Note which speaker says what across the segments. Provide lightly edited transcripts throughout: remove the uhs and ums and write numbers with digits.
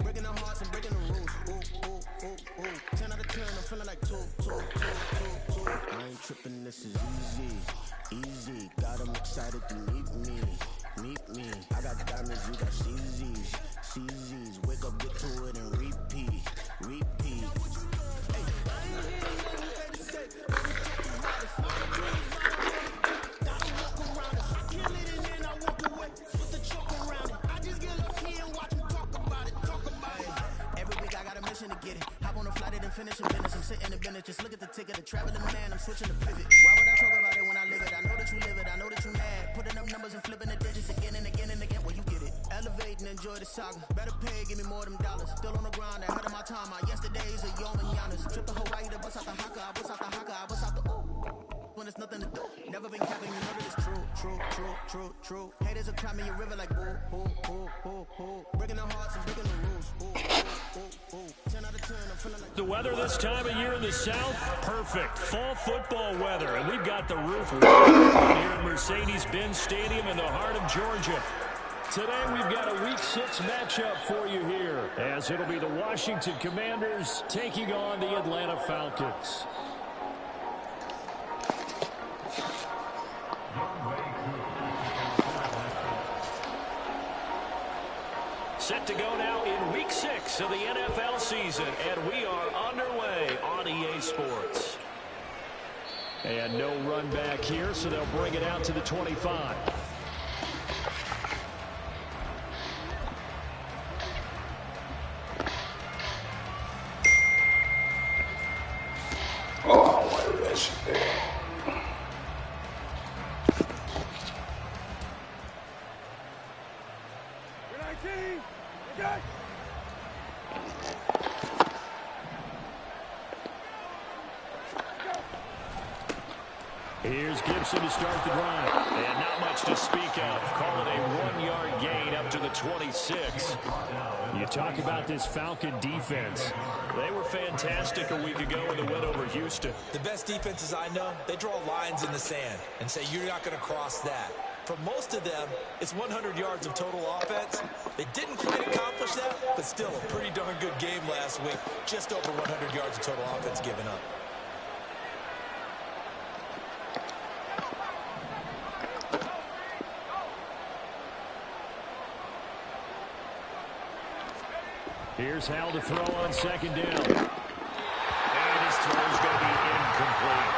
Speaker 1: Breaking the hearts and breaking the rules. 10 out of 10, I'm feeling like two. I ain't tripping, this is easy. Got 'em excited to meet me. I got diamonds, you got CZs. Wake up, get to it, and repeat. To get it, hop on a flight and finish a business. I'm sitting in business, just look at the ticket. A traveling man, I'm switching the pivot. Why would I talk about it when I live it? I know that you live it, I know that you mad. Putting up numbers and flipping the digits again and again. Well, you get it. Elevate and enjoy the saga. Better pay, give me more them dollars. Still on the grind, ahead of my time. My yesterdays are Yom and Giannis. Trip to Hawaii to bust out the haka. I bust out the when it's nothing to do. Never been capping, you know that it's true. Haters will cry me a river like boo. Breaking the hearts and breaking the rules. 10 out of 10, I'm feeling like
Speaker 2: the weather this time of year in the South, perfect. Fall football weather, and we've got the roof here at Mercedes-Benz Stadium in the heart of Georgia. Today we've got a Week 6 matchup for you here, as it'll be the Washington Commanders taking on the Atlanta Falcons. Set to go now in Week 6 of the NFL season, and we are underway on EA Sports. And no run back here, so they'll bring it out to the 25.
Speaker 3: Oh, what is this?
Speaker 2: Here's Gibson to start the drive. And not much to speak of. Call it a 1-yard gain up to the 26. You talk about this Falcon defense. They were fantastic a week ago with a win over Houston.
Speaker 4: The best defenses I know, they draw lines in the sand and say you're not going to cross that. For most of them, it's 100 yards of total offense. They didn't quite accomplish that, but still a pretty darn good game last week. Just over 100 yards of total offense given up.
Speaker 2: Here's Hal to throw on second down. And his throw is going to be incomplete.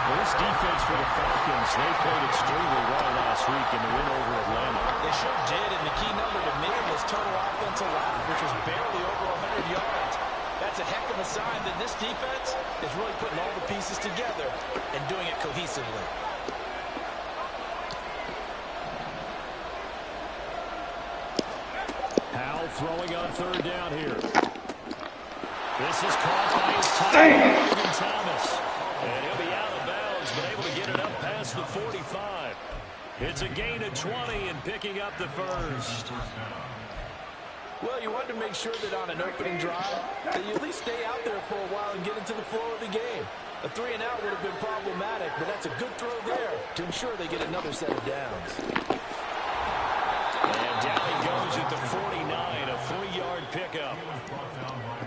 Speaker 2: Well, this defense for the Falcons, they played extremely well last week in the win over Atlanta.
Speaker 4: They sure did, and the key number to me was total offense allowed, which was barely over 100 yards. That's a heck of a sign that this defense is really putting all the pieces together and doing it cohesively.
Speaker 2: Hal throwing on third down here. This is caught by his tight Thomas. And he'll be out of bounds, but able to get it up past the 45. It's a gain of 20 and picking up the first.
Speaker 4: Well, you wanted to make sure that on an opening drive that you at least stay out there for a while and get into the flow of the game. A 3-and-out would have been problematic, but that's a good throw there to ensure they get another set of downs.
Speaker 2: And down he goes at the 49, a 3-yard pickup.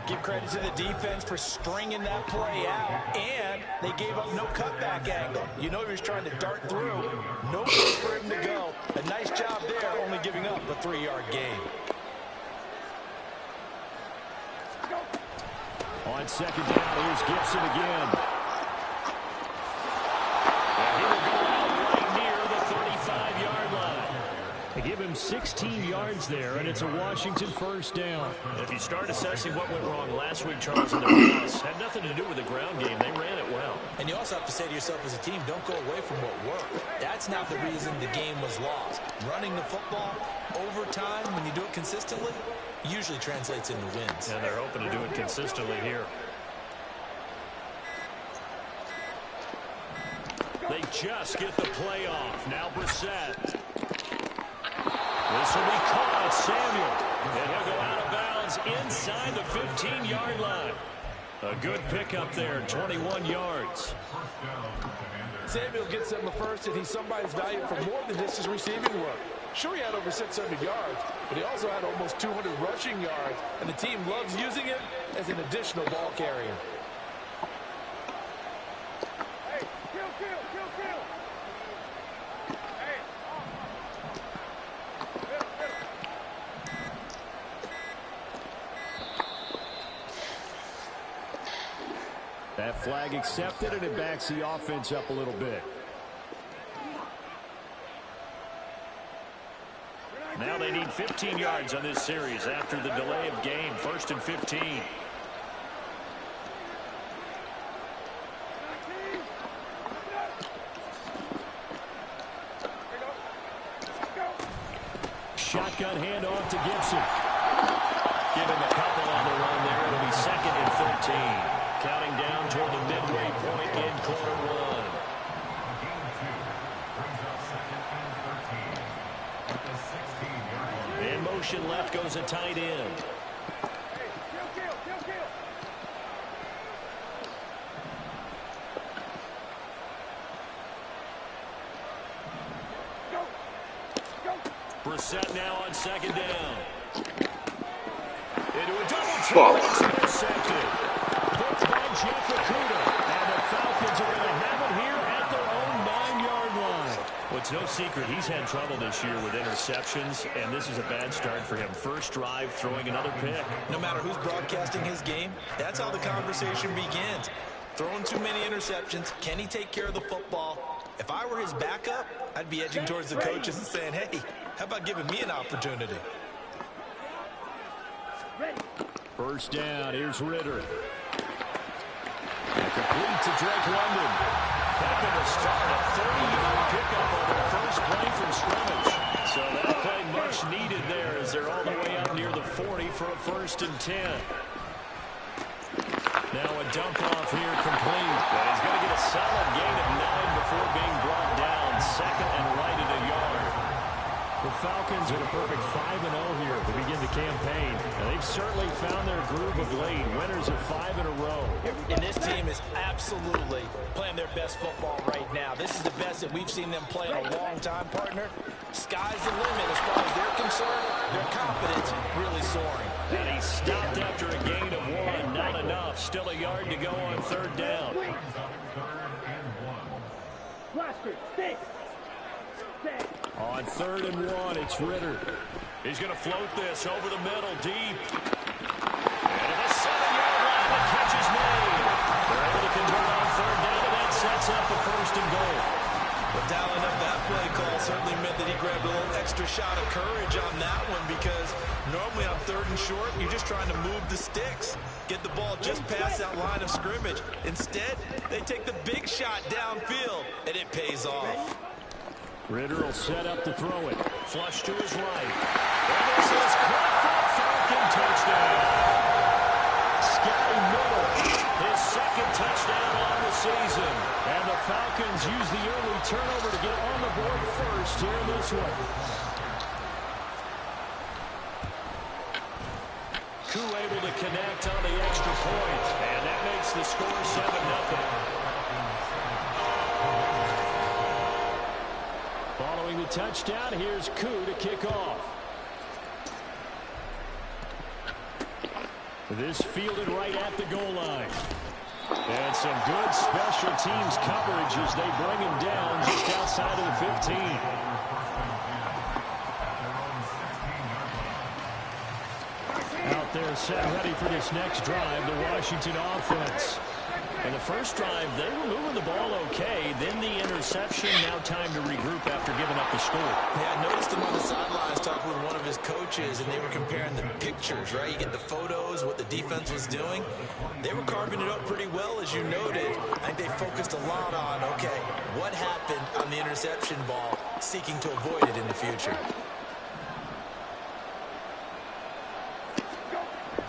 Speaker 4: Give credit to the defense for stringing that play out, and they gave up no cutback angle. You know he was trying to dart through. No place for him to go. A nice job there, only giving up a 3-yard gain.
Speaker 2: On second down, here's Gibson again. And he will go out right near the 35-yard line. They give him 16 yards there, and it's a Washington first down. If you start assessing what went wrong last week, Charles, and their loss, had nothing to do with the ground game. They ran it well.
Speaker 4: And you also have to say to yourself as a team, don't go away from what worked. That's not the reason the game was lost. Running the football over time, when you do it consistently, usually translates into wins.
Speaker 2: And they're hoping to do it consistently here. They just get the play off. Now Brissett. This will be caught. Samuel. And he'll go out of bounds inside the 15-yard line. A good pickup there, 21 yards.
Speaker 4: Samuel gets them a first, and he's somebody's value for more than just his receiving work. Sure, he had over 600 yards, but he also had almost 200 rushing yards, and the team loves using him as an additional ball carrier.
Speaker 2: That flag accepted, and it backs the offense up a little bit. Now they need 15 yards on this series after the delay of game. 1st and 15. Shotgun handoff to Gibson. Give him a couple on the run there. It'll be 2nd and 13. Counting down toward the midway point in quarter one. In motion left goes a tight end. Brissett now on 2nd down. Into a double team. It's intercepted. Booked by Jeff Okudah. And the Falcons are going to have it here at their own 9-yard line. Well, it's no secret he's had trouble this year with interceptions, and this is a bad start for him. First drive, throwing another pick.
Speaker 4: No matter who's broadcasting his game, that's how the conversation begins. Throwing too many interceptions. Can he take care of the football? If I were his backup, I'd be edging towards the coaches and saying, hey, how about giving me an opportunity?
Speaker 2: First down, here's Ritter. Complete to Drake London. Heck of a start, a 30-yard pickup on their first play from scrimmage. So that play much needed there as they're all the way up near the 40 for a 1st and 10. Now a dump off here complete. But he's going to get a solid gain of 9 before being brought down. 2nd and right at a yard. The Falcons are the perfect 5-0 here to begin the campaign. And they've certainly found their groove of late. Winners of 5 in a row.
Speaker 4: And this team is absolutely playing their best football right now. This is the best that we've seen them play in a long time, partner. Sky's the limit as far as they're concerned. Their confidence really soaring.
Speaker 2: And he stopped after a gain of 1. Not enough. Still a yard to go on 3rd down. On 3rd and 1, it's Ritter. He's going to float this over the middle, deep. And at the 7-yard line, the catch is made. They're able to convert on 3rd down, and that sets up a 1st and goal.
Speaker 4: But dialing up that play call certainly meant that he grabbed a little extra shot of courage on that one, because normally on 3rd and short, you're just trying to move the sticks, get the ball just past that line of scrimmage. Instead, they take the big shot downfield, and it pays off.
Speaker 2: Ritter will set up to throw it. Flush to his right. And this is caught for a Falcon touchdown. Scotty Miller, his 2nd touchdown on the season. And the Falcons use the early turnover to get on the board first here in this one. Koo able to connect on the extra point. And that makes the score 7-0. Following the touchdown, here's Koo to kick off. This fielded right at the goal line. And some good special teams coverage as they bring him down just outside of the 15. Out there set ready for this next drive, the Washington offense. In the first drive, they were moving the ball okay. Then the interception. Now time to regroup after giving up the score.
Speaker 4: Yeah, I noticed him on the sidelines talking with one of his coaches, and they were comparing the pictures, right? You get the photos, what the defense was doing. They were carving it up pretty well, as you noted. I think they focused a lot on, okay, what happened on the interception ball, seeking to avoid it in the future.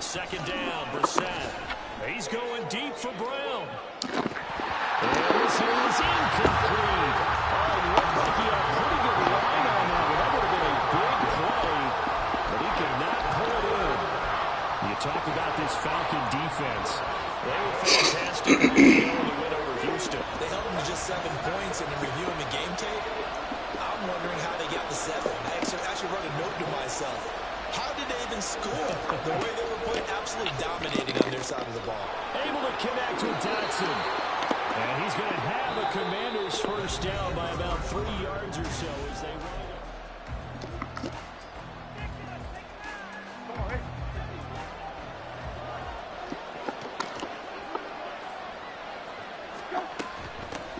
Speaker 2: 2nd down, Brissett. He's going deep for Brown. And this is incomplete. Oh, it looked like he had a pretty good line on that. That would have been a big play, but he could not pull it in. You talk about this Falcon defense. They were fantastic in the win over Houston.
Speaker 4: They held them to just 7 points, and in reviewing the game tape, I'm wondering how they got the 7. I actually wrote a note to myself. How did they even score? The way they were playing, absolutely dominating on their side of the ball.
Speaker 2: Able to connect with Dotson. And he's going to have a Commanders first down by about 3 yards or so as they run it up.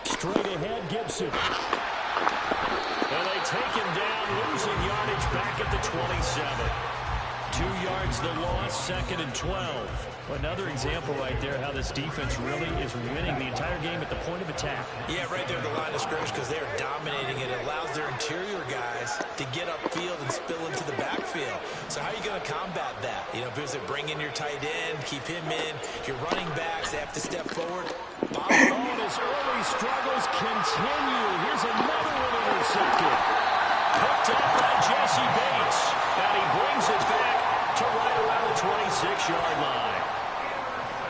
Speaker 2: Straight ahead, Gibson. And they take him down, losing yardage back at the 27. 2 yards the loss, 2nd and 12. Another example right there how this defense really is winning the entire game at the point of attack.
Speaker 4: Yeah, right there at the line of scrimmage because they are dominating it. It allows their interior guys to get upfield and spill into the backfield. So how are you going to combat that? You know, because they bring in your tight end, keep him in. Your running backs, they have to step forward.
Speaker 2: Oh, and his early struggles continue. Here's another one intercepted. Picked up by Jesse Bates. And he brings it back to right around the 26-yard line.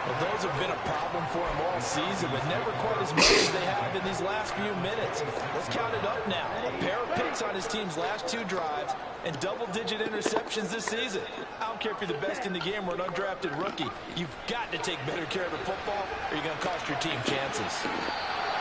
Speaker 4: Well, those have been a problem for him all season, but never quite as much as they have in these last few minutes. Let's count it up now. A pair of picks on his team's last 2 drives and double-digit interceptions this season. I don't care if you're the best in the game or an undrafted rookie. You've got to take better care of the football or you're going to cost your team chances.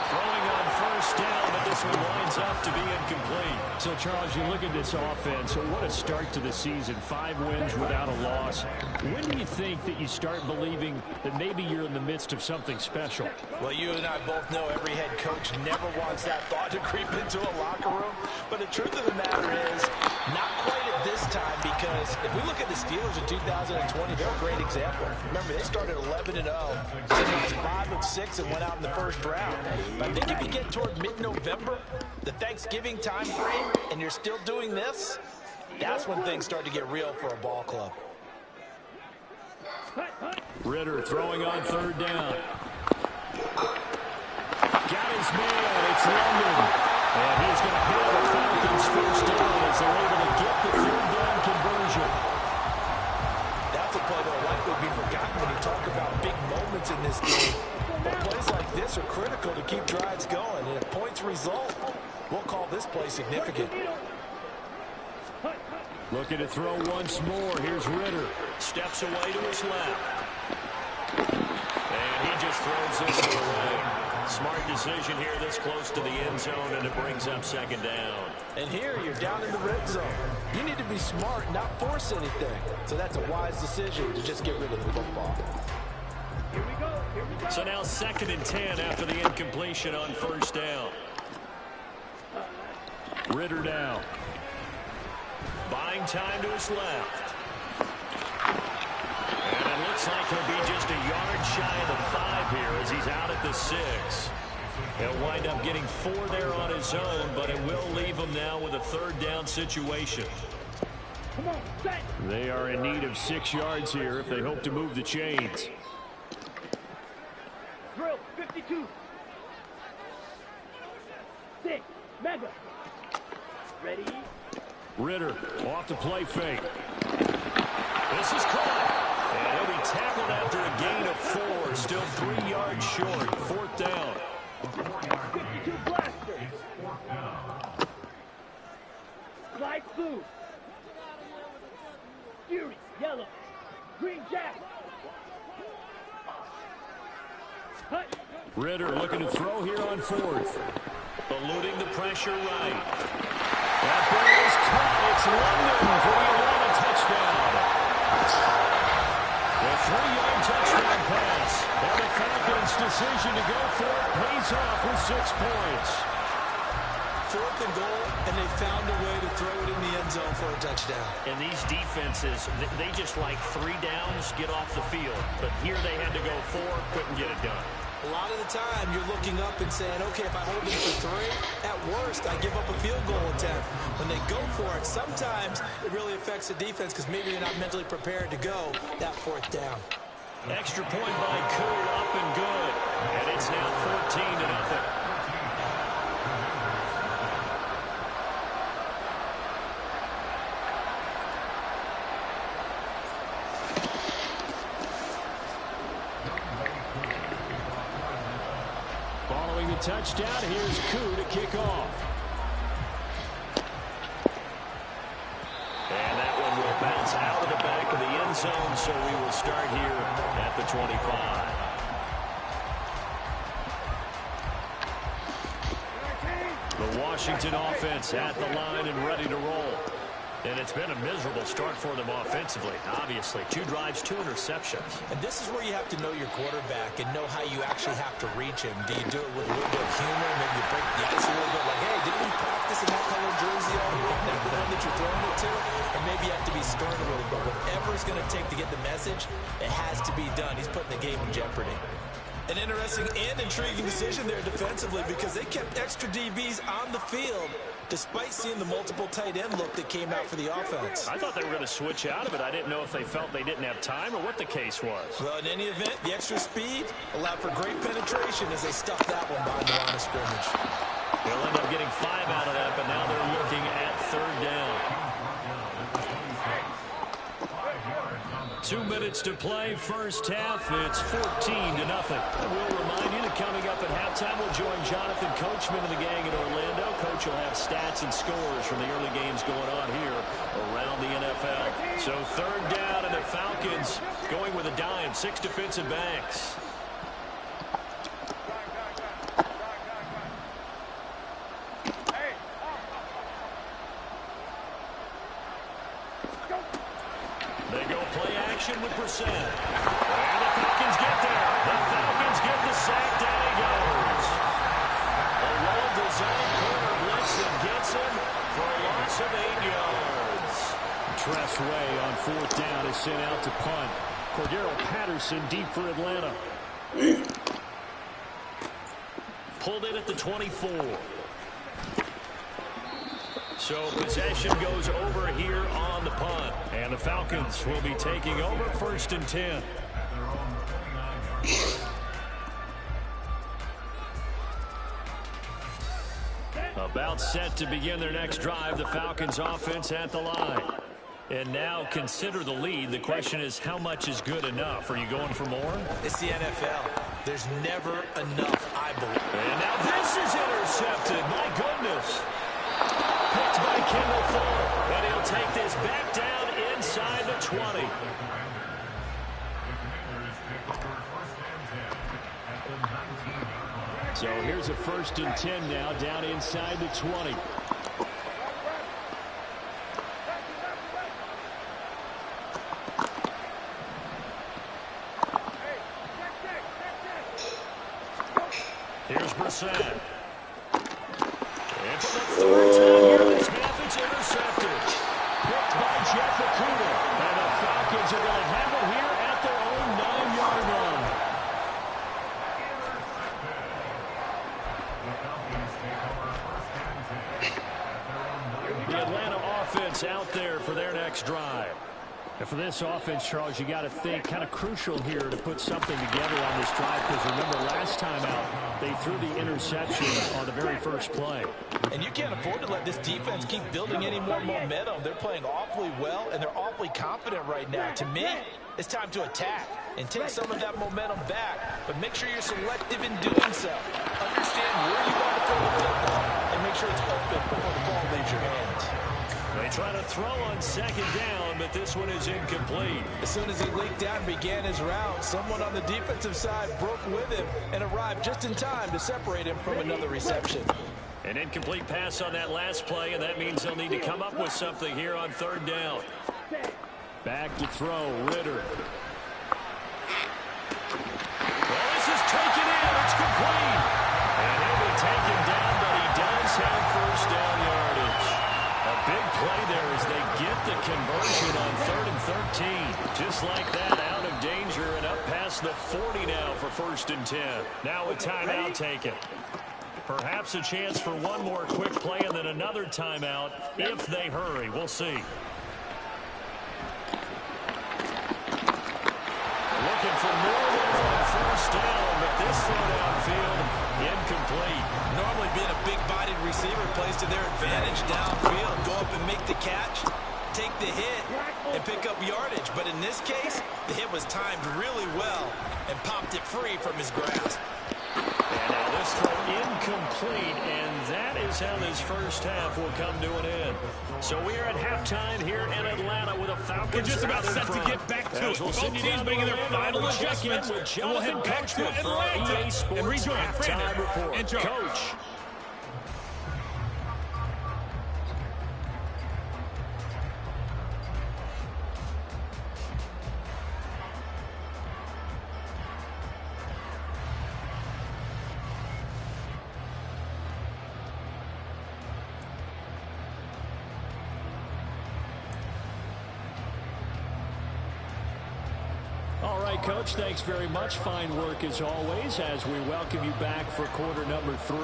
Speaker 2: Throwing on first down, but this one winds up to be incomplete. So, Charles, you look at this offense, what a start to the season. 5 wins without a loss. When do you think that you start believing that maybe you're in the midst of something special?
Speaker 4: Well, you and I both know every head coach never wants that thought to creep into a locker room. But the truth of the matter is, not quite at this time, because if we look at the Steelers in 2020, they're a great example. Remember, they started 11-0, finished 5-6, and went out in the first round. But I think if you get toward mid-November, the Thanksgiving time frame, and you're still doing this, that's when things start to get real for a ball club.
Speaker 2: Ridder throwing on 3rd down. Got his man. It's London. And he's going to have the Falcons first down as they're able to get the 3rd down conversion.
Speaker 4: That's a play that will likely be forgotten when you talk about big moments in this game. But plays like this are critical to keep drives going. And if points result, we'll call this play significant.
Speaker 2: Looking to throw once more. Here's Ridder. Steps away to his left. And he just throws this away. Smart decision here this close to the end zone, and it brings up 2nd down.
Speaker 4: And here you're down in the red zone. You need to be smart, not force anything. So that's a wise decision to just get rid of the football.
Speaker 1: Here we go.
Speaker 2: So now 2nd and 10 after the incompletion on first down. Ridder down. Buying time to his left. And it looks like he'll be just a yard shy of the 5 here as he's out at the 6. He'll wind up getting 4 there on his own, but it will leave him now with a 3rd down situation.
Speaker 1: Come on, set.
Speaker 2: They are in need of 6 yards here if they hope to move the chains.
Speaker 1: Drill, 52. 6, mega. Ready?
Speaker 2: Ridder off the play fake. This is caught. And he'll be tackled after a gain of 4. Still 3 yards short. 4th down.
Speaker 1: 52 blaster. Light blue. Fury, yellow. Green jacket. Hut.
Speaker 2: Ridder looking to throw here on 4th. Eluding the pressure right. That ball is caught. It's London for the Atlanta touchdown. A 3-yard touchdown pass. And the Falcons' decision to go for it pays off with 6 points.
Speaker 4: 4th and goal, and they found a way to throw it in the end zone for a touchdown.
Speaker 2: And these defenses, they just like 3 downs, get off the field. But here they had to go 4, couldn't get it done.
Speaker 4: A lot of the time, you're looking up and saying, okay, if I hold them for 3, at worst, I give up a field goal attempt. When they go for it, sometimes it really affects the defense because maybe they're not mentally prepared to go that 4th down.
Speaker 2: Extra point by Coon, up and good. And it's now 14-0. Following the touchdown, here's Koo to kick off. offense out of the back of the end zone, so we will start here at the 25. The Washington offense at the line and ready to roll. And it's been a miserable start for them offensively, obviously. 2 drives, 2 interceptions.
Speaker 4: And this is where you have to know your quarterback and know how you actually have to reach him. Do you do it with a little bit of humor? Maybe you break the ice a little bit, like, hey, didn't you practice in that color jersey all week? Not the one that you're throwing it to? Or maybe you have to be stern with it. But whatever it's going to take to get the message, it has to be done. He's putting the game in jeopardy. An interesting and intriguing decision there defensively because they kept extra DBs on the field despite seeing the multiple tight end look that came out for the offense.
Speaker 2: I thought they were going to switch out of it. I didn't know if they felt they didn't have time or what the case was.
Speaker 4: Well, in any event, the extra speed allowed for great penetration as they stuffed that one behind the line of scrimmage.
Speaker 2: They'll end up getting 5 out of that, but now they're looking at 3rd down. 2 minutes to play, first half. It's 14-0. I will remind you that coming up at halftime, we'll join Jonathan Coachman and the gang in Orlando. Coach will have stats and scores from the early games going on here around the NFL. So 3rd down, and the Falcons going with a dime, 6 defensive backs. They go play action with Brissett. And the Falcons get there. The Falcons get the sack. Down he goes. A well-designed corner blitz that gets him for a loss of 8 yards. Tress Way on 4th down is sent out to punt. Cordero Patterson deep for Atlanta. Pulled in at the 24. So possession goes over here on the punt. And the Falcons will be taking over 1st and 10. About set to begin their next drive. The Falcons offense at the line. And now consider the lead. The question is, how much is good enough? Are you going for more?
Speaker 4: It's the NFL. There's never enough, I believe.
Speaker 2: And now this is intercepted. My goodness. Picked by Kendall Fuller, and he'll take this back down inside the 20. So here's a 1st and 10 now, down inside the 20. Here's Brissett. And for the 3rd time here this half, it's intercepted. Picked by Jeff Okudah. And the Falcons are going to have it here at their own 9-yard line. The Atlanta offense out there for their next drive. And for this offense, Charles, you got to think kind of crucial here to put something together on this drive because remember last time out they threw the interception on the very first play.
Speaker 4: And you can't afford to let this defense keep building any more momentum. They're playing awfully well and they're awfully confident right now. To me, it's time to attack and take some of that momentum back, but make sure you're selective in doing so. Understand where you want to throw the football and make sure it's open before the ball leaves your hands.
Speaker 2: They try to throw on 2nd down, but this one is incomplete.
Speaker 4: As soon as he leaked out and began his route, someone on the defensive side broke with him and arrived just in time to separate him from another reception.
Speaker 2: An incomplete pass on that last play, and that means they'll need to come up with something here on 3rd down. Back to throw, Ritter. Well, this is taken in. It's complete. And he'll be taken down, but he does have 1st down yardage. A big play there as they get the conversion on 3rd and 13. Just like that, out of danger and up past the 40 now for 1st and 10. Now a timeout taken. Perhaps a chance for one more quick play and then another timeout if they hurry. We'll see. Looking for more on 1st down, but this throw downfield incomplete.
Speaker 4: Normally being a big-bodied receiver plays to their advantage downfield. Go up and make the catch, take the hit, and pick up yardage. But in this case, the hit was timed really well and popped it free from his grasp.
Speaker 2: And now this throw incomplete, and that is how this first half will come to an end. So we are at halftime here in Atlanta with a Falcons.
Speaker 3: We're just about set to get back to it. Both teams making their final adjustments, and we'll head back to Atlanta and rejoin Brandon and Joe.
Speaker 2: Coach. All right, Coach, thanks very much. Fine work as always as we welcome you back for quarter number 3.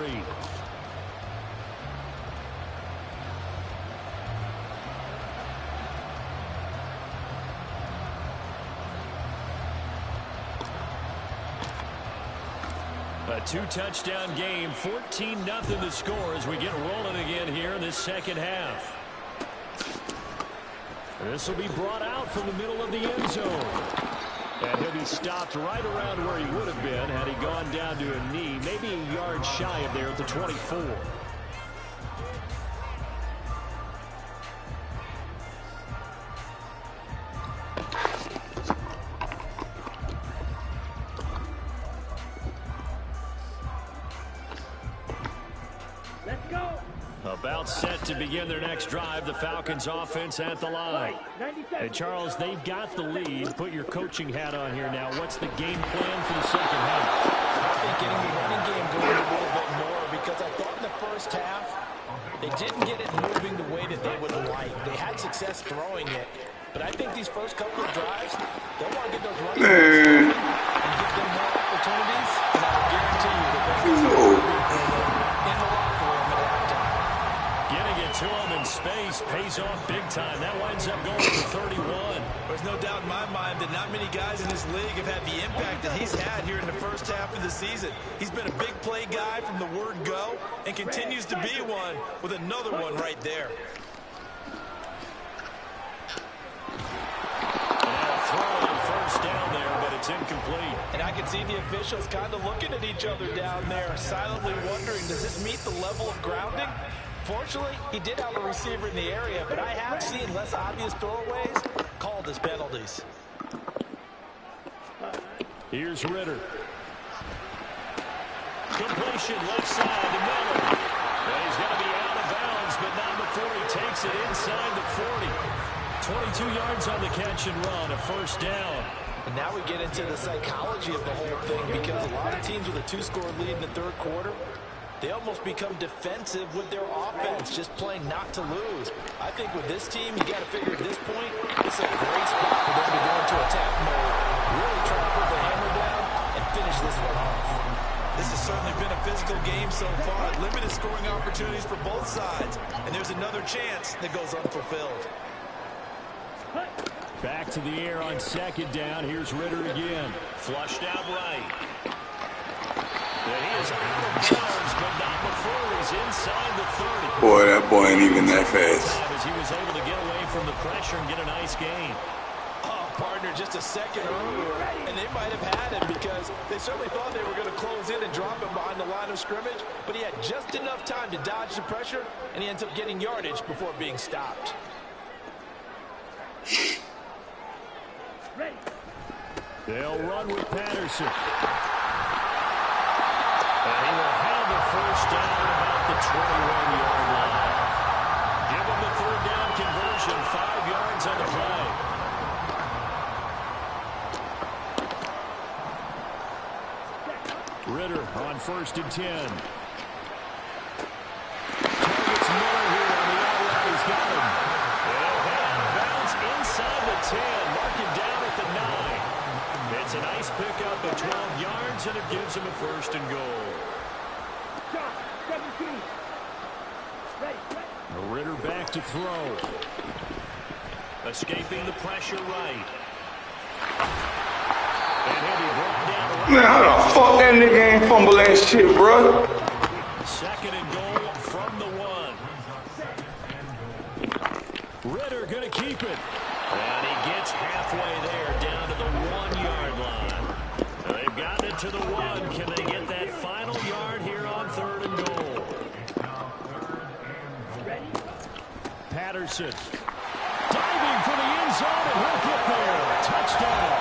Speaker 2: A 2-touchdown game, 14-0 to score as we get rolling again here in this second half. This will be brought out from the middle of the end zone. And he'll be stopped right around where he would have been had he gone down to a knee, maybe a yard shy of there at the 24. About set to begin their next drive, the Falcons offense at the line. Hey, Charles, they've got the lead. Put your coaching hat on here now. What's the game plan for the second half?
Speaker 4: I think getting the running game going a little bit more, because I thought in the first half they didn't get it moving the way that they would like. They had success throwing it, but I think these first couple of drives, they want to get those running backs and give them more opportunities, and I guarantee you that they're in the locker room at halftime.
Speaker 2: Getting it to him in space pays off big time. That winds up going for 31.
Speaker 4: There's no doubt in my mind that not many guys in this league have had the impact that he's had here in the first half of the season. He's been a big play guy from the word go and continues to be one with another one right there.
Speaker 2: Now throw on first down there, but it's incomplete.
Speaker 4: And I can see the officials kind of looking at each other down there, silently wondering, does this meet the level of grounding? Fortunately, he did have a receiver in the area, but I have seen less obvious throwaways called as penalties.
Speaker 2: Here's Ritter. Completion left side to Miller. And he's going to be out of bounds, but not before he takes it inside the 40. 22 yards on the catch and run, a first down.
Speaker 4: And now we get into the psychology of the whole thing, because a lot of teams with a 2-score lead in the third quarter, they almost become defensive with their offense, just playing not to lose. I think with this team, you got to figure at this point, it's a great spot for them to go into attack mode, really try to put the hammer down and finish this one off. This has certainly been a physical game so far. Limited scoring opportunities for both sides, and there's another chance that goes unfulfilled.
Speaker 2: Back to the air on second down. Here's Ritter again. Flushed out right. And he is out of bounds, but not before he's inside the 30.
Speaker 5: Boy, that boy ain't even that fast.
Speaker 2: As he was able to get away from the pressure and get a nice gain.
Speaker 4: Oh, partner, just a second earlier, and they might have had him because they certainly thought they were going to close in and drop him behind the line of scrimmage, but he had just enough time to dodge the pressure, and he ends up getting yardage before being stopped.
Speaker 2: They'll run with Patterson. And he will have the first down about the 21-yard line. Give him the third down conversion, 5 yards on the play. Ritter on 1st and 10. Targets Miller here on the outright. He's got him. And out of bounds inside the 10. Mark him down at the 9. It's a nice pickup of 12 yards, and it gives him a 1st and goal. Ritter back to throw. Escaping the pressure right. And he'll be brought down.
Speaker 5: Man, how the fuck that nigga ain't fumble that shit, bro?
Speaker 2: 2nd and goal from the 1. Ritter gonna keep it. And he gets halfway there, down to the 1-yard line. They've gotten it it to the 1. Can they get that final yard here on 3rd and goal? Patterson diving for the end zone, and he'll get there. Touchdown.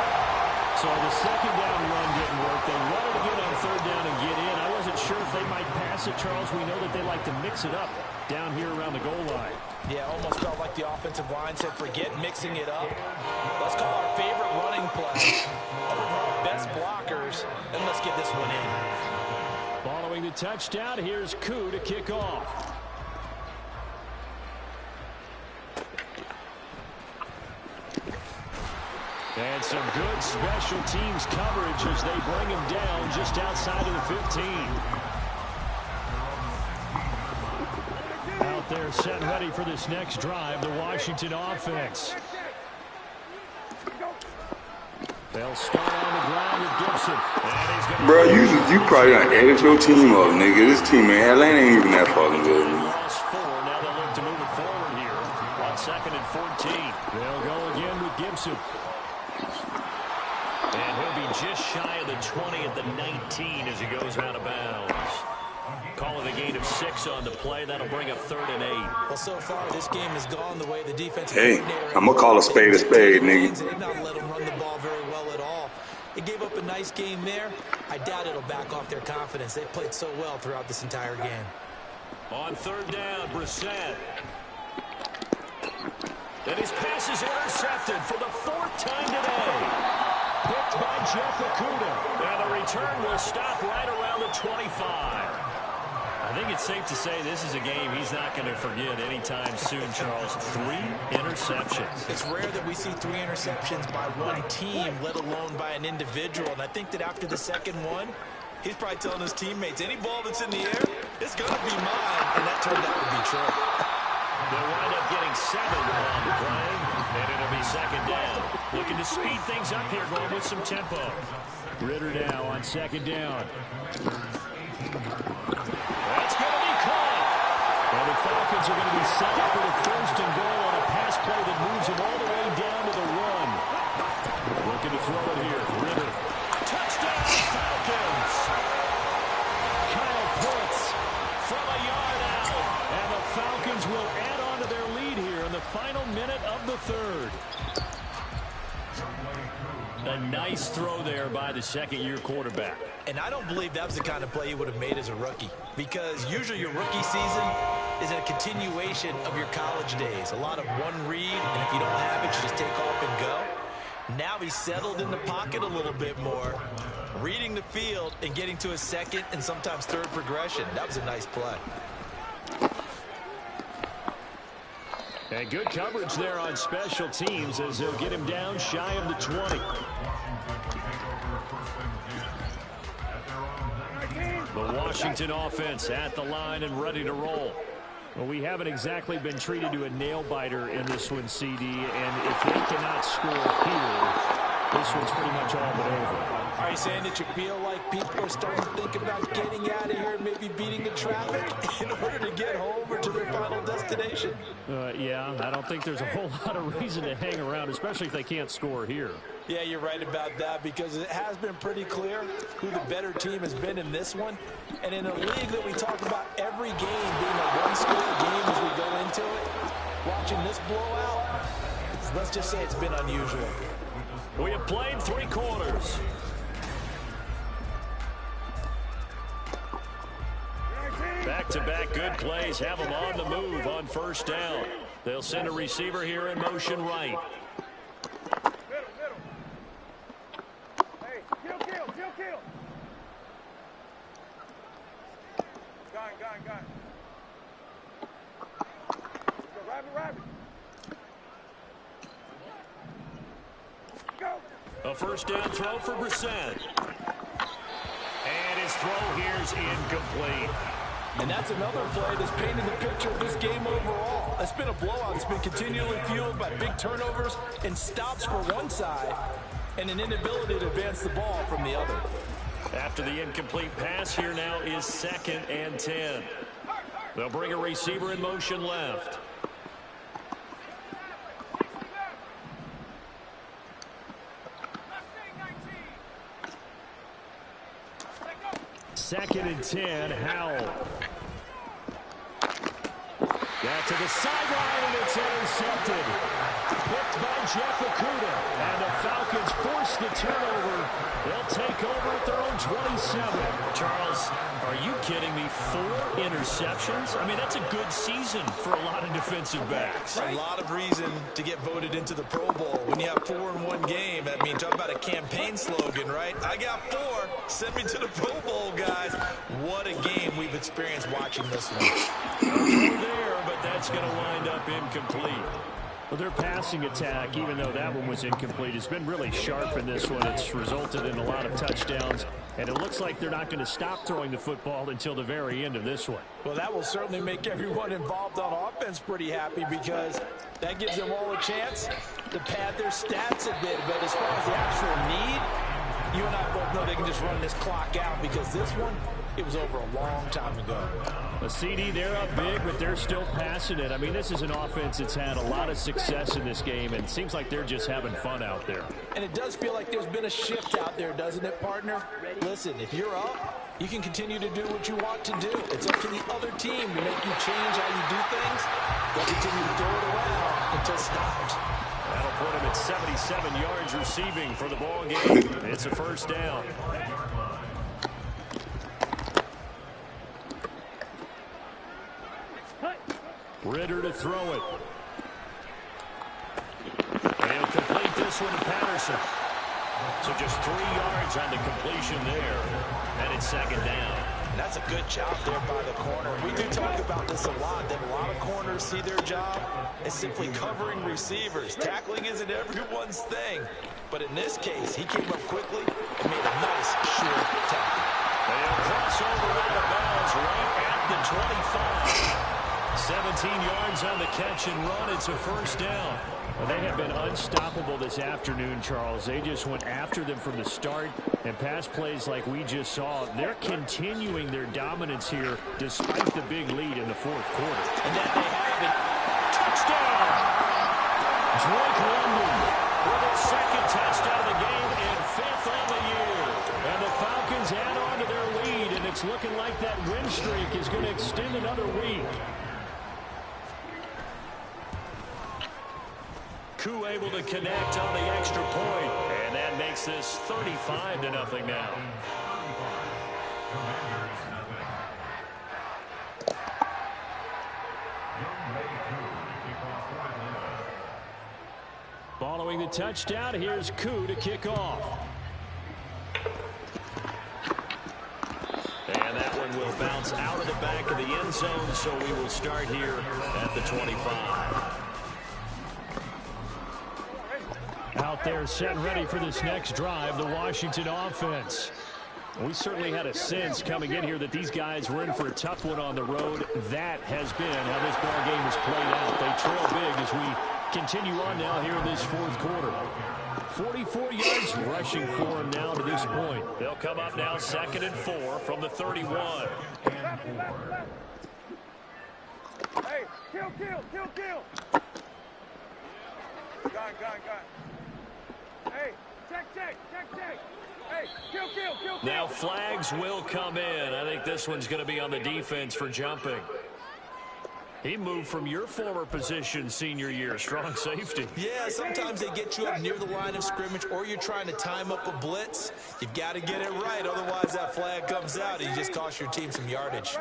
Speaker 2: So the second down run didn't work. They run it again on 3rd down and get in. I wasn't sure if they might pass it, Charles. We know that they like to mix it up down here around the goal line. Yeah, almost felt like the offensive line said, forget mixing it up. Let's call our favorite running play over our best blockers, and let's get this one in. Following the touchdown, here's Koo to kick off. And some good special teams coverage as they bring him down just outside of the 15. Out there set ready for this next drive, the Washington offense. They'll start on the ground with Gibson.
Speaker 5: Bro, you probably gonna edit your team up, nigga. This team in Atlanta ain't even that fucking good.
Speaker 2: Lost 4. Now they'll look to move it forward here on 2nd and 14. They'll go again with Gibson. And he'll be just shy of the 20 at the 19 as he goes out of bounds. Call it a gain of 6 on the play. That'll bring up 3rd and 8. Well, so far this game has gone the way the defensive coordinator.
Speaker 5: I'm gonna call a spade, nigga.
Speaker 2: They did not let him run the ball very well at all. They gave up a nice game there. I doubt it'll back off their confidence. They played so well throughout this entire game. On 3rd down, Brissett. And his pass is intercepted for the 4th time today. Picked by Jeff Okudah. And the return will stop right around the 25. I think it's safe to say this is a game he's not going to forget anytime soon, Charles. 3 interceptions. It's rare that we see 3 interceptions by one team, let alone by an individual. And I think that after the second one, he's probably telling his teammates, any ball that's in the air, it's going to be mine. And that turned out to be true. They'll wind up getting 7 on the play, and it'll be 2nd down. Looking to speed things up here, going with some tempo. Ritter now on 2nd down. That's going to be caught. And the Falcons are going to be set up with a 1st and goal on a pass play that moves them all the way down to the 1. Looking to throw it here. Ritter. Touchdown, Falcons. Kyle Pitts from a yard out. And the Falcons will add on to their lead here in the final minute of the 3rd. A nice throw there by the second-year quarterback. And I don't believe that was the kind of play he would have made as a rookie, because usually your rookie season is a continuation of your college days. A lot of one read, and if you don't have it, you just take off and go. Now he's settled in the pocket a little bit more, reading the field and getting to a 2nd and sometimes 3rd progression. That was a nice play. And good coverage there on special teams as they'll get him down shy of the 20. The Washington offense at the line and ready to roll. Well, we haven't exactly been treated to a nail-biter in this one, CD, and if they cannot score here, this one's pretty much all but over. Are you saying that you feel like people are starting to think about getting out of here and maybe beating the traffic in order to get home or to their final destination? Yeah, I don't think there's a whole lot of reason to hang around, especially if they can't score here. Yeah, you're right about that, because it has been pretty clear who the better team has been in this one. And in a league that we talk about every game being a one-score game as we go into it, watching this blowout, let's just say it's been unusual. We have played 3 quarters. Back-to-back good plays have them on the move on 1st down. They'll send a receiver here in motion right. A 1st down throw for Brissett. And his throw here is incomplete. And that's another play that's painted the picture of this game overall. It's been a blowout. It's been continually fueled by big turnovers and stops for one side and an inability to advance the ball from the other. After the incomplete pass, here now is 2nd and 10. They'll bring a receiver in motion left. 2nd and 10, Howell. Got to the sideline, and it's intercepted. Picked by Jeff Okudah. And the Falcons force the turnover. They'll take over at their own 27. Charles, are you kidding me? 4 interceptions? I mean, that's a good season for a lot of defensive backs.
Speaker 4: A lot of reason to get voted into the Pro Bowl. When you have 4 in one game, that means talk about a campaign slogan, right? I got 4. Send me to the Pro Bowl, guys. What a game we've experienced watching this one.
Speaker 2: There, but that's going to wind up incomplete. Well, their passing attack, even though that one was incomplete, has been really sharp in this one. It's resulted in a lot of touchdowns, and it looks like they're not going to stop throwing the football until the very end of this one.
Speaker 4: Well, that will certainly make everyone involved on offense pretty happy, because that gives them all a chance to pad their stats a bit. But as far as the actual need, you and I both know they can just run this clock out, because this one, it was over a long time ago.
Speaker 2: A CD, they're up big, but they're still passing it. I mean, this is an offense that's had a lot of success in this game, and it seems like they're just having fun out there.
Speaker 4: And it does feel like there's been a shift out there, doesn't it, partner? Listen, if you're up, you can continue to do what you want to do. It's up to the other team to make you change how you do things. They'll continue to throw it around until stopped.
Speaker 2: That'll put him at 77 yards receiving for the ball game. It's a first down. Ritter to throw it. And he'll complete this one to Patterson. So just 3 yards on the completion there. And it's 2nd down.
Speaker 4: And that's a good job there by the corner. We do talk about this a lot, that a lot of corners see their job as simply covering receivers. Tackling isn't everyone's thing. But in this case, he came up quickly and made a nice short tackle.
Speaker 2: They'll cross over out of bounds right at the 25. 17 yards on the catch and run. It's a first down. Well, they have been unstoppable this afternoon, Charles. They just went after them from the start, and pass plays like we just saw, they're continuing their dominance here despite the big lead in the 4th quarter.
Speaker 4: And that they have it.
Speaker 2: Touchdown! Drake London with his 2nd touchdown of the game and 5th on the year. And the Falcons add on to their lead, and it's looking like that win streak is going to extend another week. Koo able to connect on the extra point, and that makes this 35-0 now. Following the touchdown, here's Koo to kick off. And that one will bounce out of the back of the end zone, so we will start here at the 25. Out there set and ready for this next drive, the Washington offense. We certainly had a sense coming in here that these guys were in for a tough one on the road. That has been how this ball game has played out. They trail big as we continue on now here in this 4th quarter. 44 yards rushing for them now to this point. They'll come up now 2nd and 4 from the 31.
Speaker 6: Hey, kill. Gun. Hey, check. Hey, kill.
Speaker 2: Now flags will come in. I think this one's going to be on the defense for jumping. He moved from your former position senior year, strong safety.
Speaker 4: Yeah, sometimes they get you up near the line of scrimmage, or you're trying to time up a blitz. You've got to get it right, otherwise that flag comes out and you just cost your team some yardage.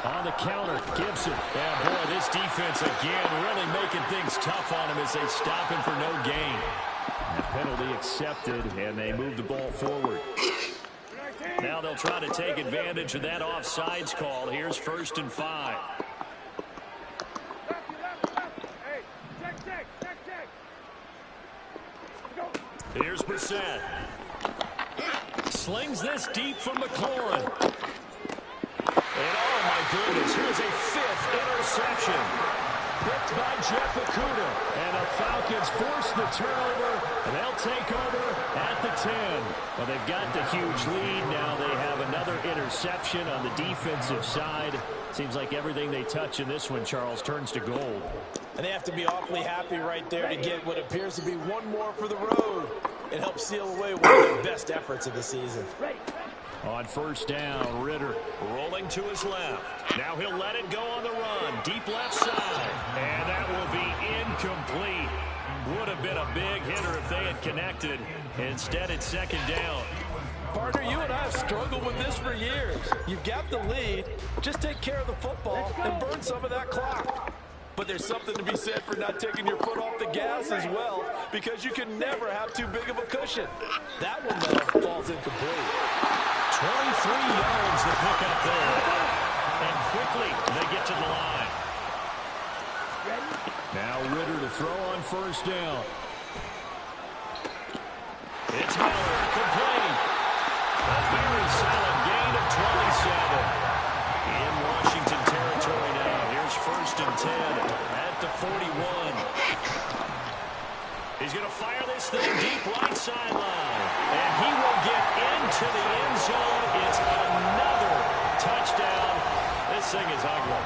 Speaker 2: On the counter, Gibson. Yeah, boy, this defense again really making things tough on him as they stop him for no gain. The penalty accepted, and they move the ball forward. Now they'll try to take advantage of that offsides call. Here's 1st and 5.
Speaker 6: Hey, check.
Speaker 2: Here's Brissett. Slings this deep from McLaurin. And oh my goodness, here's a 5th interception. Picked by Jeff Okudah. And the Falcons force the turnover, and they'll take over at the 10. Well, they've got the huge lead. Now they have another interception on the defensive side. Seems like everything they touch in this one, Charles, turns to gold.
Speaker 4: And they have to be awfully happy right there to get what appears to be one more for the road and help seal away one of their best efforts of the season.
Speaker 2: On first down, Ritter rolling to his left. Now he'll let it go on the run. Deep left side. And that will be incomplete. Would have been a big hitter if they had connected. Instead, it's second down.
Speaker 4: Partner, you and I have struggled with this for years. You've got the lead. Just take care of the football and burn some of that clock. But there's something to be said for not taking your foot off the gas as well, because you can never have too big of a cushion. That one, though, falls incomplete.
Speaker 2: 23 yards to pick up there. And quickly, they get to the line. Now Ritter to throw on first down. It's Miller, complete. A very solid gain of 27. In Washington territory now. Here's first and 10 at the 41. He's going to fire this thing deep right sideline. And he will get into the end zone. It's another touchdown. This thing is ugly.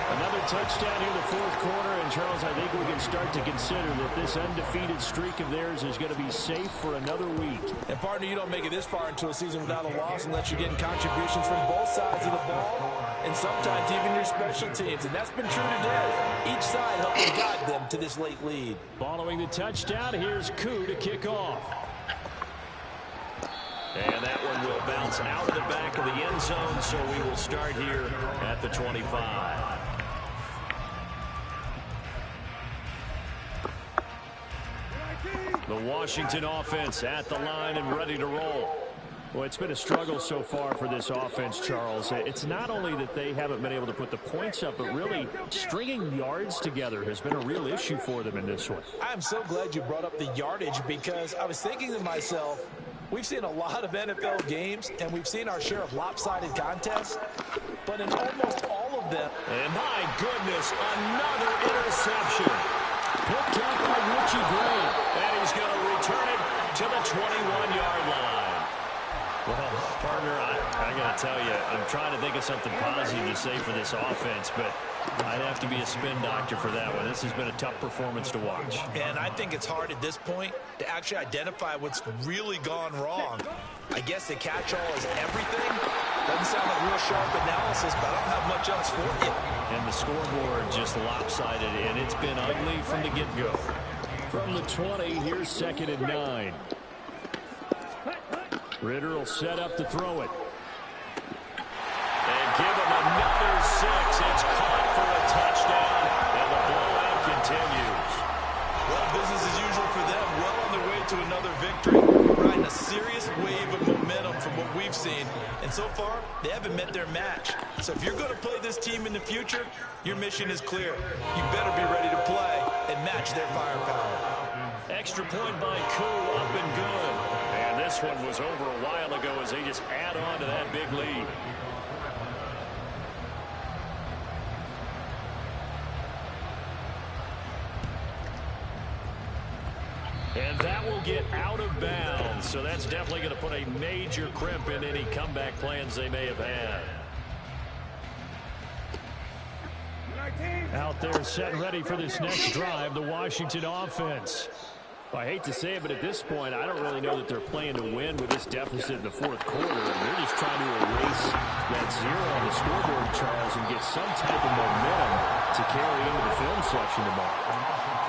Speaker 2: Another touchdown here in the fourth quarter. And, Charles, I think we can start to consider that this undefeated streak of theirs is going to be safe for another week.
Speaker 4: And, partner, you don't make it this far into a season without a loss unless you're getting contributions from both sides of the ball and sometimes even your special teams. And that's been true today. Each side helping guide them to this late lead.
Speaker 2: Following the touchdown, here's Koo to kick off. And that one will bounce out of the back of the end zone, so we will start here at the 25. The Washington offense at the line and ready to roll. Well, it's been a struggle so far for this offense, Charles. It's not only that they haven't been able to put the points up, but really stringing yards together has been a real issue for them in this one.
Speaker 4: I'm so glad you brought up the yardage, because I was thinking to myself, we've seen a lot of NFL games, and we've seen our share of lopsided contests, but in almost all of them.
Speaker 2: And my goodness, another interception. Picked up by Richie Gray. And he's going to return it to the 21-yard line. Well, partner, I got to tell you, I'm trying to think of something positive to say for this offense, but I'd have to be a spin doctor for that one. This has been a tough performance to watch.
Speaker 4: And I think it's hard at this point to actually identify what's really gone wrong. I guess the catch-all is everything. Doesn't sound like real sharp analysis, but I don't have much else for you.
Speaker 2: And the scoreboard just lopsided, and it's been ugly from the get-go. From the 20, here's second and 9. Ritter will set up to throw it. And give him another 6. It's caught for a touchdown, and the blowout continues.
Speaker 4: Well, business as usual for them. Well on their way to another victory. Riding a serious wave of momentum from what we've seen. And so far, they haven't met their match. So if you're going to play this team in the future, your mission is clear. You better be ready to play and match their firepower.
Speaker 2: Extra point by Koo, up and good. And this one was over a while ago as they just add on to that big lead. And that will get out of bounds. So that's definitely going to put a major crimp in any comeback plans they may have had. Out there set and ready for this next drive, the Washington offense. I hate to say it, but at this point, I don't really know that they're playing to win with this deficit in the fourth quarter. They're just trying to erase that zero on the scoreboard, Charles, and get some type of momentum to carry into the film section tomorrow.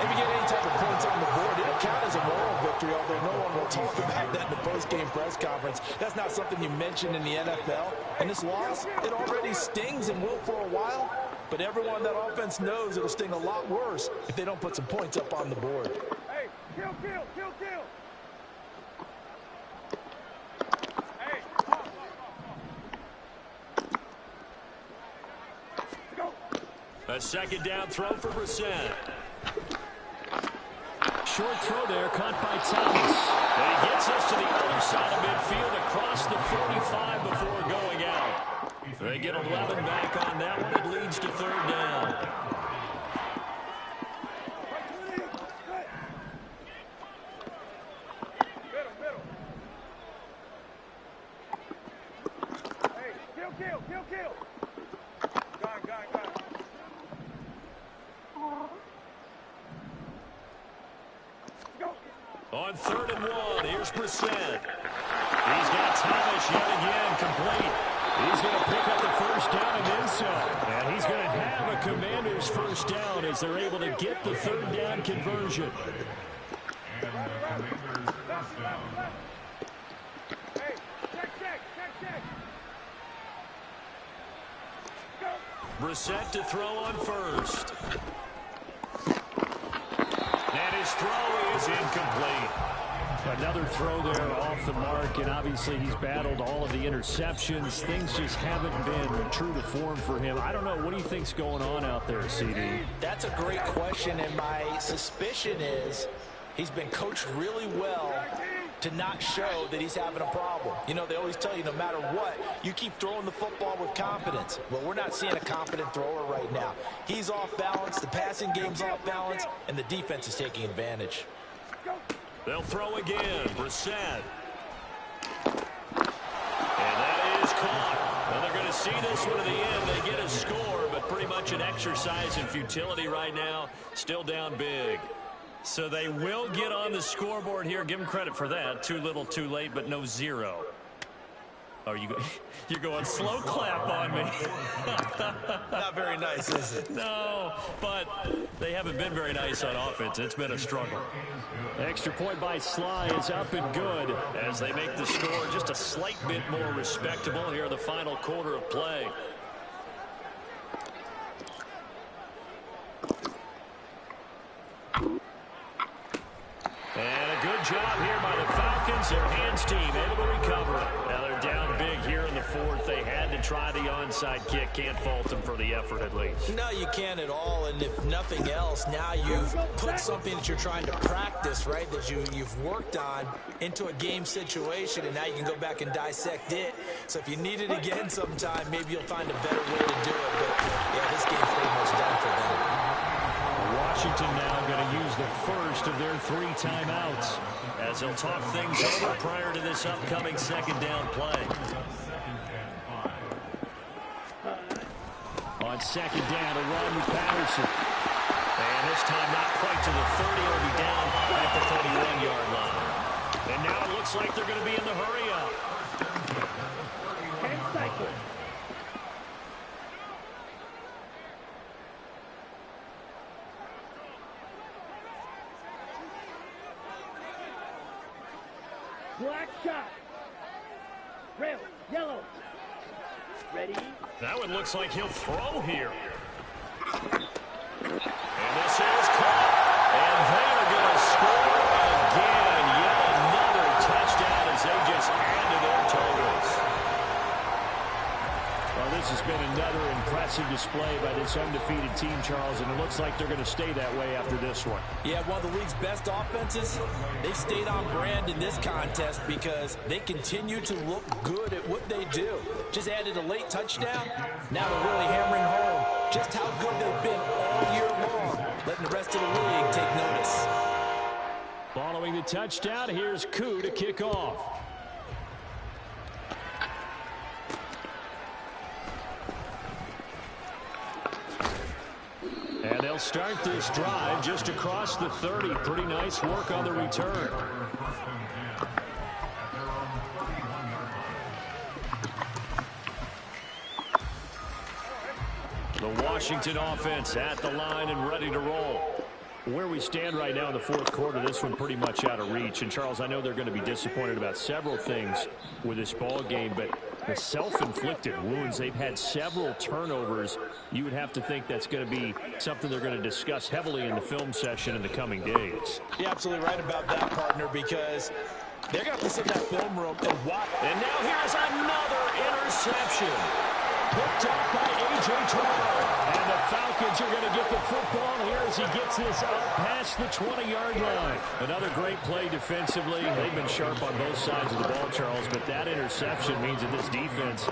Speaker 4: If you get any type of points on the board, it'll count as a moral victory, although no one will talk about that in the post-game press conference. That's not something you mention in the NFL. And this loss, it already stings and will for a while. But everyone on that offense knows it'll sting a lot worse if they don't put some points up on the board.
Speaker 6: Hey, kill, kill, kill, kill. Hey, go.
Speaker 2: A second down throw for Brissett. Short throw there, caught by Thomas. And he gets us to the other side of midfield across the 45 before going out. They get 11 back on that one. It leads to third down. On 3rd and 1, here's Brissett. He's got Thomas yet again complete. He's going to pick up the first down and then some. And he's going to have a Commanders first down as they're able to get the 3rd down conversion.
Speaker 6: Hey, check.
Speaker 2: Brissett to throw on first. And his throw is incomplete. Another throw there off the mark, and obviously he's battled all of the interceptions. Things just haven't been true to form for him. I don't know. What do you think's going on out there, CD?
Speaker 4: That's a great question, and my suspicion is he's been coached really well to not show that he's having a problem. You know, they always tell you no matter what, you keep throwing the football with confidence. Well, we're not seeing a confident thrower right now. He's off balance, the passing game's off balance, and the defense is taking advantage.
Speaker 2: They'll throw again. Brissett. And that is caught. Well, they're going to see this one to the end. They get a score, but pretty much an exercise in futility right now. Still down big. So they will get on the scoreboard here. Give them credit for that. Too little, too late, but no zero. Oh, you're going slow clap on me.
Speaker 4: Not very nice, is it?
Speaker 2: No, but they haven't been very nice on offense. It's been a struggle. Extra point by Sly is up and good as they make the score just a slight bit more respectable here in the final quarter of play. And a good job here by the Falcons. Their hands team able to recover it. Now they're down big here in the 4th. They had to try the onside kick. Can't fault them for the effort at least.
Speaker 4: No, you can't at all. And if nothing else, now you've put something that you're trying to practice, right, that you've worked on into a game situation, and now you can go back and dissect it. So if you need it again sometime, maybe you'll find a better way to do it. But, yeah, this game's pretty much done for them.
Speaker 2: Washington now going to use the first of their 3 timeouts as they'll talk things over prior to this upcoming 2nd down play. On 2nd down, a run with Patterson. And this time not quite to the 30. It'll be down at the 31-yard line. And now it looks like they're going to be in the hurry-up.
Speaker 6: Black shot. Red, yellow. Ready?
Speaker 2: That one looks like he'll throw here. And this is caught. And they are going to score again. Yet another touchdown as they just add to their totals. Well, this has been another impressive display by this undefeated team, Charles, and it looks like they're going to stay that way after this one.
Speaker 4: Yeah, one of the league's best offenses. They stayed on brand in this contest because they continue to look good at what they do. Just added a late touchdown. Now they're really hammering home just how good they've been all year long, letting the rest of the league take notice.
Speaker 2: Following the touchdown, here's Koo to kick off. And they'll start this drive just across the 30. Pretty nice work on the return. The Washington offense at the line and ready to roll. Where we stand right now in the 4th quarter, this one pretty much out of reach. And, Charles, I know they're going to be disappointed about several things with this ball game, but the self-inflicted wounds, they've had several turnovers. You would have to think that's going to be something they're going to discuss heavily in the film session in the coming days.
Speaker 4: You're absolutely right about that, partner, because they're going to have to sit in that film room and watch.
Speaker 2: And now here's another interception. Picked up by A.J. Terrell. And the Falcons are going to get the football here as he gets this up past the 20-yard line. Another great play defensively. They've been sharp on both sides of the ball, Charles, but that interception means that this defense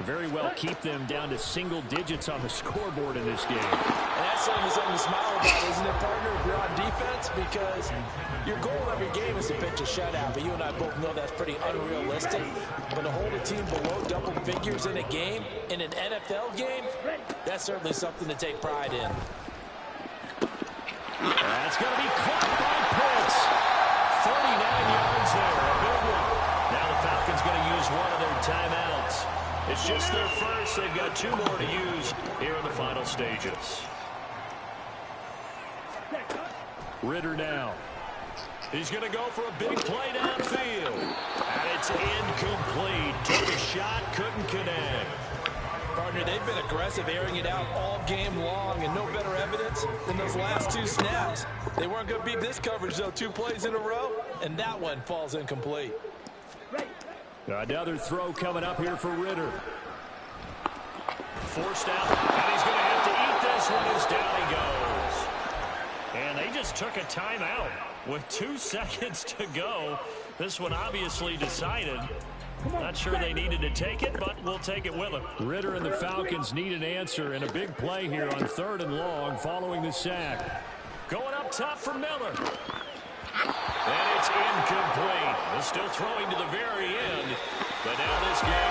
Speaker 2: very well keep them down to single digits on the scoreboard in this game.
Speaker 4: And that's certainly something to smile about, isn't it, partner, if you're on defense? Because your goal every game is to pitch a shutout, but you and I both know that's pretty unrealistic. But to hold a team below double figures in a game, in an NFL game, that's certainly something to take pride in.
Speaker 2: That's going to be caught by Pitts. 49 yards there. A big one. Now the Falcons going to use one of their timeouts. It's just their first. They've got 2 more to use here in the final stages. Ridder now. He's going to go for a big play downfield. And it's incomplete. Took a shot, couldn't connect.
Speaker 4: Partner, they've been aggressive, airing it out all game long, and no better evidence than those last 2 snaps. They weren't going to beat this coverage, though. 2 plays in a row, and that one falls incomplete.
Speaker 2: Another throw coming up here for Ridder. Forced out, and he's going to have to eat this one as down he goes. And they just took a timeout with 2 seconds to go. This one obviously decided. Not sure they needed to take it, but we'll take it with them. Ridder and the Falcons need an answer and a big play here on 3rd and long following the sack. Going up top for Miller. And it's incomplete. They're still throwing to the very end. But now this game